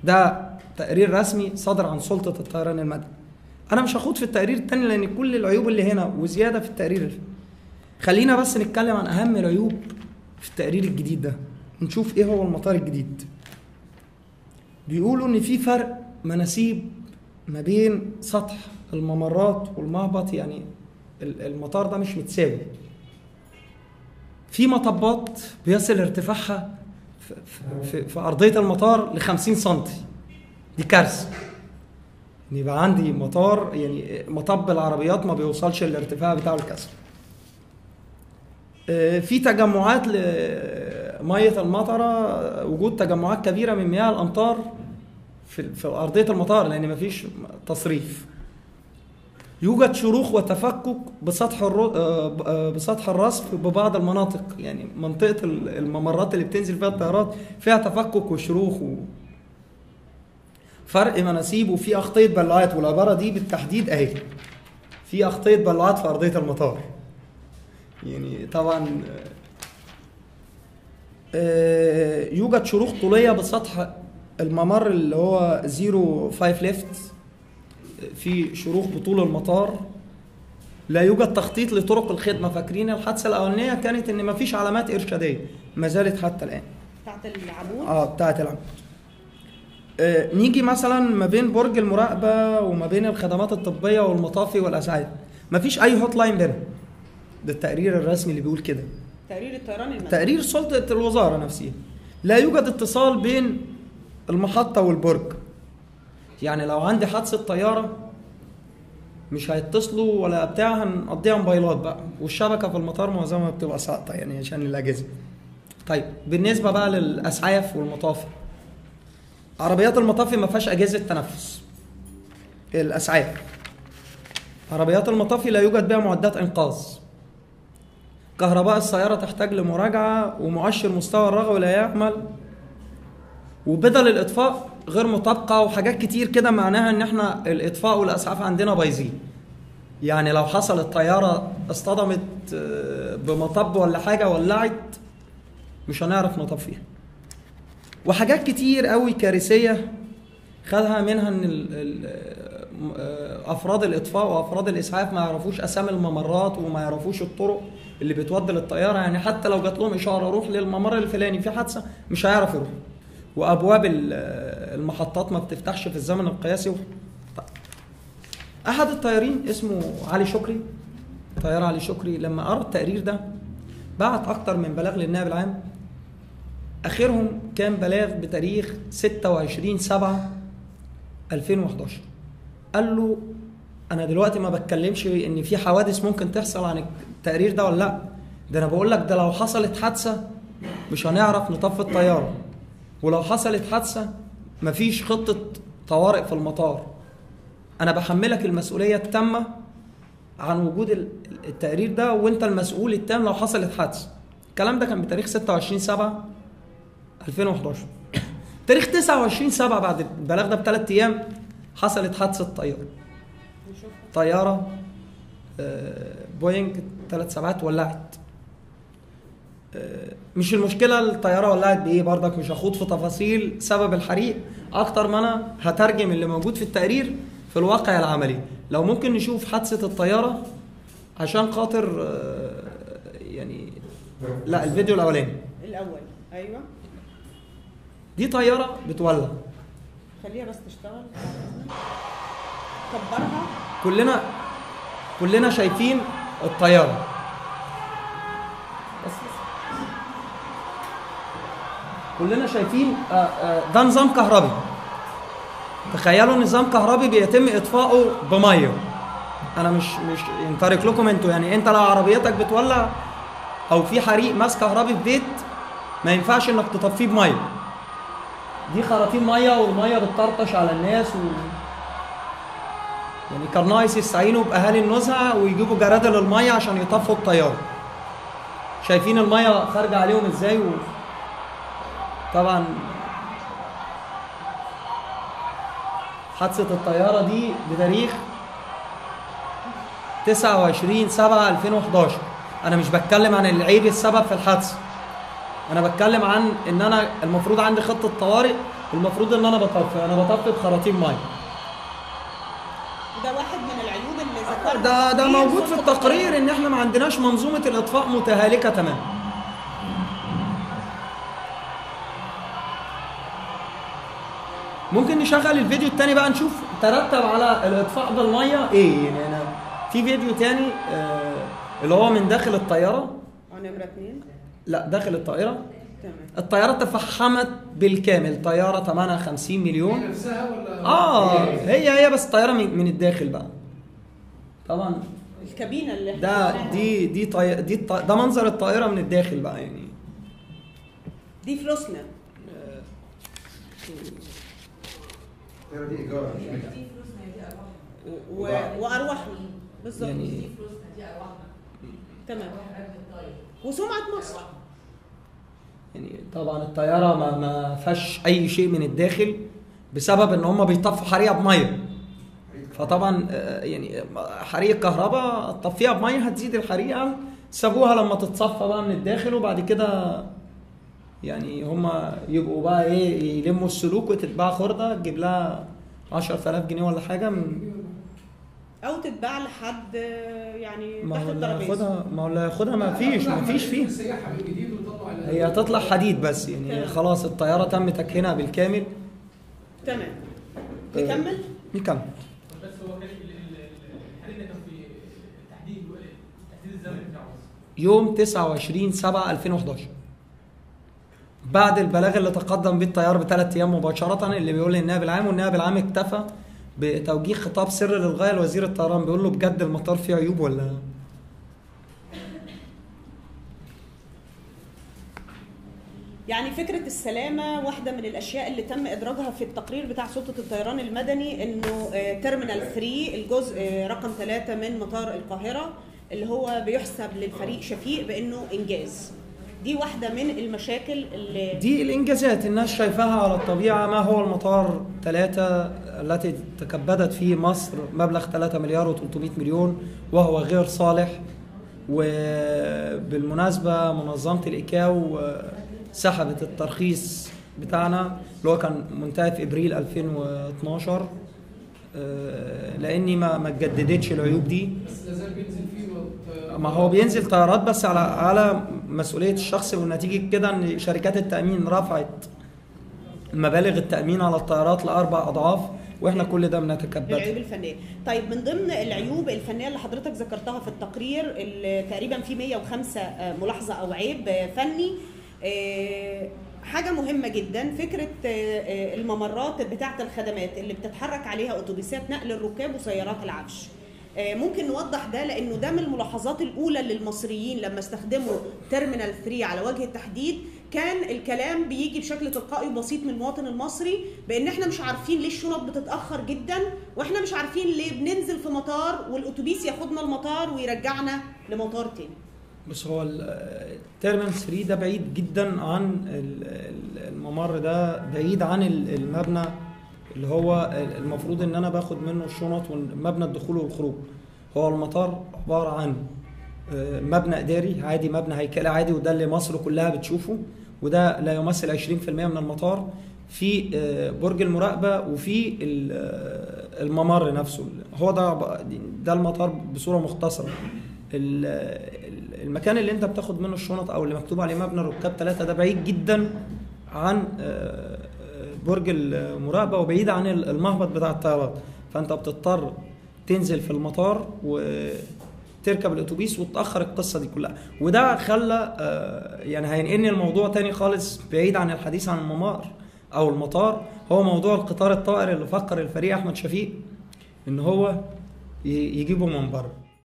ده تقرير رسمي صادر عن سلطة الطيران المدني. أنا مش هخوض في التقرير التاني لأن كل العيوب اللي هنا وزيادة في التقرير. خلينا بس نتكلم عن أهم العيوب في التقرير الجديد ده، نشوف إيه هو المطار الجديد. بيقولوا إن في فرق مناسيب ما بين سطح الممرات والمهبط، يعني المطار ده مش متساوي. في مطبات بيصل ارتفاعها في أرضية المطار ل 50 سنتي، دي كارثة. يبقى عندي مطار يعني مطب العربيات ما بيوصلش الارتفاع بتاعه الكسر. في تجمعات لمية المطرة، وجود تجمعات كبيرة من مياه الأمطار في أرضية المطار لأن مفيش تصريف. يوجد شروخ وتفكك بسطح الرصف ببعض المناطق، يعني منطقة الممرات اللي بتنزل فيها الطيارات فيها تفكك وشروخ فرق مناسيب، وفي أخطية بلعات، والعبارة دي بالتحديد أهي، في أخطية بلعات في أرضية المطار. يعني طبعا يوجد شروخ طولية بسطح الممر اللي هو 05 ليفت، في شروخ بطول المطار. لا يوجد تخطيط لطرق الخدمة. فاكرين الحادثة الأولانية كانت إن مفيش علامات إرشادية، ما زالت حتى الآن. بتاعت العمود؟ بتاعت العمود. نيجي مثلا ما بين برج المراقبة وما بين الخدمات الطبية والمطافي والأسعاف، مفيش أي هوت لاين بينهم. ده التقرير الرسمي اللي بيقول كده، تقرير الطيران المدني، تقرير سلطة الوزارة نفسها. لا يوجد اتصال بين المحطة والبرج، يعني لو عندي حادثة طيارة مش هيتصلوا ولا بتاع، هنقضيها موبايلات بقى، والشبكة في المطار معظمها بتبقى ساقطة يعني عشان الأجهزة. طيب بالنسبة بقى للأسعاف والمطافي، عربيات المطافي ما فيهاش أجهزة تنفس. الأسعاف، عربيات المطافي لا يوجد بها معدات إنقاذ. كهرباء السيارة تحتاج لمراجعة، ومؤشر مستوى الرغوة لا يعمل، وبدل الإطفاء غير مطابقة، وحاجات كتير كده معناها إن إحنا الإطفاء والأسعاف عندنا بايظين. يعني لو حصل الطيارة اصطدمت بمطب ولا حاجة ولعت مش هنعرف نطفيها. وحاجات كتير قوي كارثية خدها منها إن أفراد الإطفاء وأفراد الإسعاف ما يعرفوش أسامي الممرات وما يعرفوش الطرق اللي بتودي للطيارة. يعني حتى لو جات لهم إشارة روح للممر الفلاني في حادثة مش هيعرف يروح، وأبواب المحطات ما بتفتحش في الزمن القياسي. أحد الطيارين اسمه علي شكري، طيار علي شكري، لما قرأ التقرير ده بعت أكتر من بلاغ للنائب العام. آخرهم كان بلاغ بتاريخ 26/7/2011. قال له أنا دلوقتي ما بتكلمش إن في حوادث ممكن تحصل عن التقرير ده ولا لأ، ده أنا بقول لك ده لو حصلت حادثة مش هنعرف نطفي الطيارة، ولو حصلت حادثة مفيش خطة طوارئ في المطار. أنا بحملك المسؤولية التامة عن وجود التقرير ده، وأنت المسؤول التام لو حصلت حادثة. الكلام ده كان بتاريخ 26/7/2011. تاريخ 29/7 بعد البلاغ ده ب3 أيام حصلت حادثة طيارة بوينج 37 ولعت. مش المشكلة الطيارة ولعت بإيه، برضك مش هخوض في تفاصيل سبب الحريق أكتر ما أنا هترجم اللي موجود في التقرير في الواقع العملي. لو ممكن نشوف حادثة الطيارة عشان خاطر يعني، لا الفيديو الأولاني الأول. أيوة دي طيارة بتولع، خليها بس تشتغل، كبرها. كلنا شايفين الطيارة، بس كلنا شايفين ده نظام كهربي. تخيلوا نظام كهربي بيتم اطفائه بميه. انا مش تارك لكم انتوا، يعني انت لو عربيتك بتولع او في حريق ماس كهربي في بيت ما ينفعش انك تطفيه بميه. دي خراطيم ميه والميه بتطرطش على الناس يعني كان ناقص يستعينوا باهالي النزهه ويجيبوا جرادل الميه عشان يطفوا الطياره. شايفين الميه خارجه عليهم ازاي طبعا حادثة الطيارة دي بتاريخ 29/7/2011. أنا مش بتكلم عن العيب السبب في الحادثة، أنا بتكلم عن إن أنا المفروض عندي خطة طوارئ المفروض ان انا بطفي بخراطيم ميه. ده واحد من العيوب اللي ذكرها ده موجود في التقرير ان احنا ما عندناش منظومه الاطفاء متهالكه تماما. ممكن نشغل الفيديو التاني بقى نشوف ترتب على الاطفاء بالميه ايه. يعني انا في فيديو تاني اللي هو من داخل الطياره. نمرة 2. لا داخل الطائره. تمام. الطياره تفحمت بالكامل، طياره ثمنها 50 مليون. هي نفسها ولا هي بس طياره من الداخل بقى. طبعا الكابينه اللي ده منظر الطائره من الداخل بقى يعني. دي فلوسنا. دي ايجار وارواحنا بالظبط يعني. تمام. وسمعه مصر يعني طبعا الطياره ما فيهاش اي شيء من الداخل بسبب ان هم بيطفوا حريقه بميه. فطبعا يعني حريقه كهرباء تطفيها بميه هتزيد الحريقه، سابوها لما تتصفى بقى من الداخل وبعد كده يعني هم يبقوا بقى ايه يلموا السلوك وتتباع خرده تجيب لها 10,000 جنيه ولا حاجه او تتباع لحد يعني ما تحت هو اللي الترابيزه. ياخدها ما فيش فيه. هي هتطلع حديد بس يعني خلاص الطياره تم تكهينها بالكامل. تمام. نكمل. بس هو كان الحريق ده كان في التحديد الزمني بتاعه يوم 29/7/2011 بعد البلاغ اللي تقدم به الطيار ب3 ايام مباشره اللي بيقول للنائب العام، والنائب العام اكتفى بتوجيه خطاب سري للغايه لوزير الطيران بيقول له بجد المطار فيه عيوب ولا. يعني فكرة السلامة واحدة من الأشياء اللي تم إدراجها في التقرير بتاع سلطة الطيران المدني، إنه تيرمينال 3 الجزء رقم 3 من مطار القاهرة اللي هو بيحسب للفريق شفيق بأنه إنجاز. دي واحدة من المشاكل اللي دي الإنجازات الناس شايفاها على الطبيعة. ما هو المطار 3 التي تكبدت فيه مصر مبلغ 3 مليار و300 مليون وهو غير صالح. وبالمناسبة منظمة الإيكاو سحبت الترخيص بتاعنا اللي هو كان منتهي في ابريل 2012 لاني ما اتجددتش العيوب دي. بس لازال بينزل فيه ما هو بينزل طيارات بس على مسؤوليه الشخص، ونتيجه كده ان شركات التامين رفعت مبالغ التامين على الطيارات ل4 أضعاف واحنا كل ده بنتكبد. العيوب الفنيه. طيب من ضمن العيوب الفنيه اللي حضرتك ذكرتها في التقرير اللي تقريبا في 105 ملاحظه او عيب فني، حاجة مهمة جدا فكرة الممرات بتاعة الخدمات اللي بتتحرك عليها أتوبيسات نقل الركاب وسيارات العفش. ممكن نوضح ده لأنه ده من الملاحظات الأولى للمصريين لما استخدموا تيرمينال 3 على وجه التحديد. كان الكلام بيجي بشكل تلقائي وبسيط من المواطن المصري بأن احنا مش عارفين ليه الشنط بتتأخر جدا، واحنا مش عارفين ليه بننزل في مطار والأتوبيس ياخدنا المطار ويرجعنا لمطار تاني. بس هو التيرمينال 3 ده بعيد جدا عن الممر، ده بعيد عن المبنى اللي هو المفروض ان انا باخد منه الشنط ومبنى الدخول والخروج. هو المطار عباره عن مبنى اداري عادي، مبنى هيكلي عادي، وده اللي مصر كلها بتشوفه، وده لا يمثل 20% من المطار. في برج المراقبه وفي الممر نفسه. هو ده المطار بصوره مختصره. المكان اللي انت بتاخد منه الشنط او اللي مكتوب عليه مبنى الركاب 3 ده بعيد جدا عن برج المراقبه وبعيد عن المهبط بتاع الطيارات، فانت بتضطر تنزل في المطار وتركب الاتوبيس وتاخر القصه دي كلها. وده خلى يعني هينقلني الموضوع تاني خالص بعيد عن الحديث عن الممر او المطار، هو موضوع القطار الطائر اللي فكر الفريق احمد شفيق ان هو يجيبه من بره.